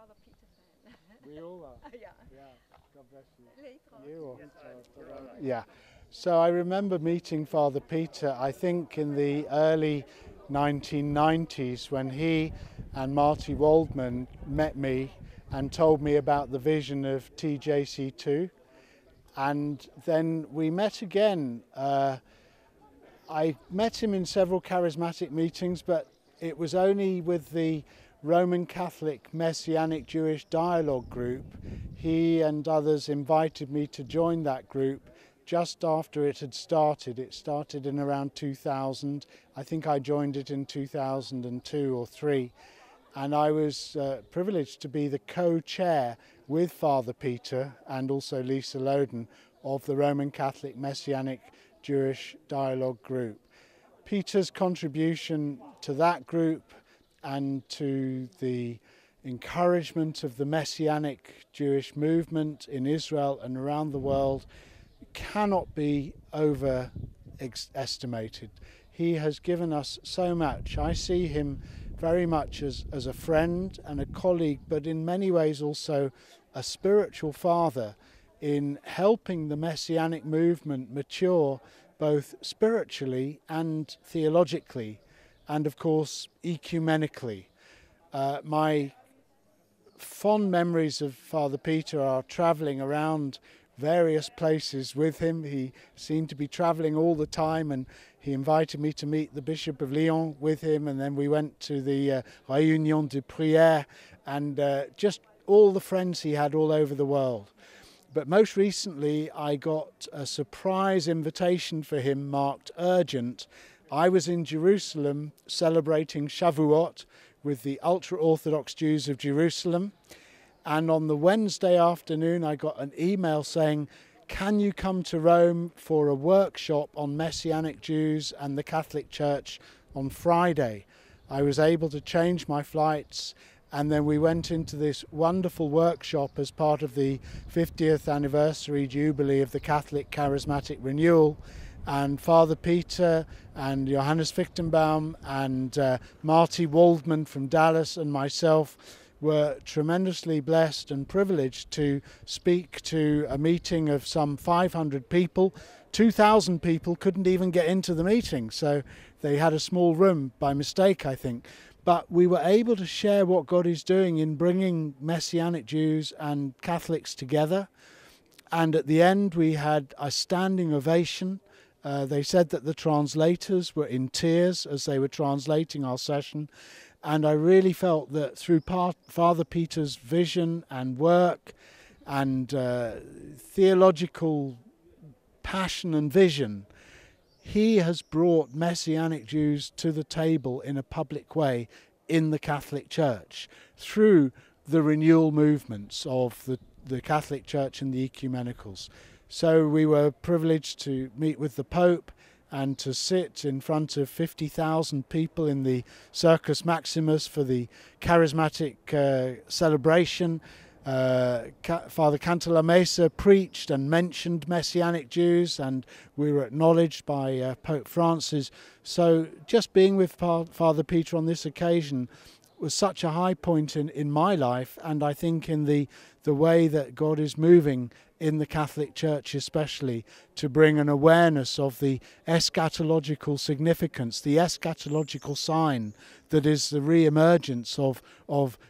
Father Peter fan. We all are. Yeah. Yeah. God bless you. Later. You yeah. So I remember meeting Father Peter, I think in the early 1990s, when he and Marty Waldman met me and told me about the vision of TJC2. And then we met again. I met him in several charismatic meetings, but it was only with the Roman Catholic Messianic Jewish Dialogue group. He and others invited me to join that group just after it had started. It started in around 2000. I think I joined it in 2002 or 3. And I was privileged to be the co-chair with Father Peter and also Lisa Loden of the Roman Catholic Messianic Jewish Dialogue group. Peter's contribution to that group and to the encouragement of the Messianic Jewish movement in Israel and around the world cannot be overestimated. He has given us so much. I see him very much as a friend and a colleague, but in many ways also a spiritual father in helping the Messianic movement mature both spiritually and theologically, and of course ecumenically. My fond memories of Father Peter are travelling around various places with him. He seemed to be travelling all the time, and he invited me to meet the Bishop of Lyon with him, and then we went to the Réunion de Prière, and just all the friends he had all over the world. But most recently I got a surprise invitation for him marked urgent. I was in Jerusalem celebrating Shavuot with the ultra-Orthodox Jews of Jerusalem, and on the Wednesday afternoon I got an email saying, can you come to Rome for a workshop on Messianic Jews and the Catholic Church on Friday? I was able to change my flights, and then we went into this wonderful workshop as part of the 50th anniversary jubilee of the Catholic Charismatic Renewal. And Father Peter and Johannes Fichtenbaum and Marty Waldman from Dallas and myself were tremendously blessed and privileged to speak to a meeting of some 500 people. 2,000 people couldn't even get into the meeting, so they had a small room by mistake, I think. But we were able to share what God is doing in bringing Messianic Jews and Catholics together. And at the end we had a standing ovation. They said that the translators were in tears as they were translating our session. And I really felt that through Father Peter's vision and work and theological passion and vision, he has brought Messianic Jews to the table in a public way in the Catholic Church through the renewal movements of the Catholic Church and the ecumenicals. So we were privileged to meet with the Pope and to sit in front of 50,000 people in the Circus Maximus for the charismatic celebration. Father Cantalamessa preached and mentioned Messianic Jews, and we were acknowledged by Pope Francis. So just being with Father Peter on this occasion was such a high point in my life, and I think in the way that God is moving in the Catholic Church especially, to bring an awareness of the eschatological significance, the eschatological sign that is the re-emergence of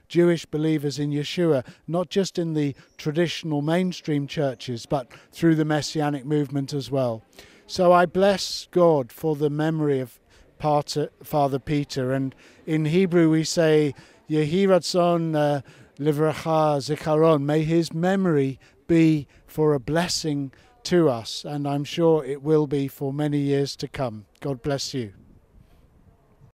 Jewish believers in Yeshua, not just in the traditional mainstream churches, but through the Messianic movement as well. So I bless God for the memory of Father Peter, and in Hebrew we say, Yehi Ratzon Livracha Zikaron, may his memory be for a blessing to us, and I'm sure it will be for many years to come. God bless you.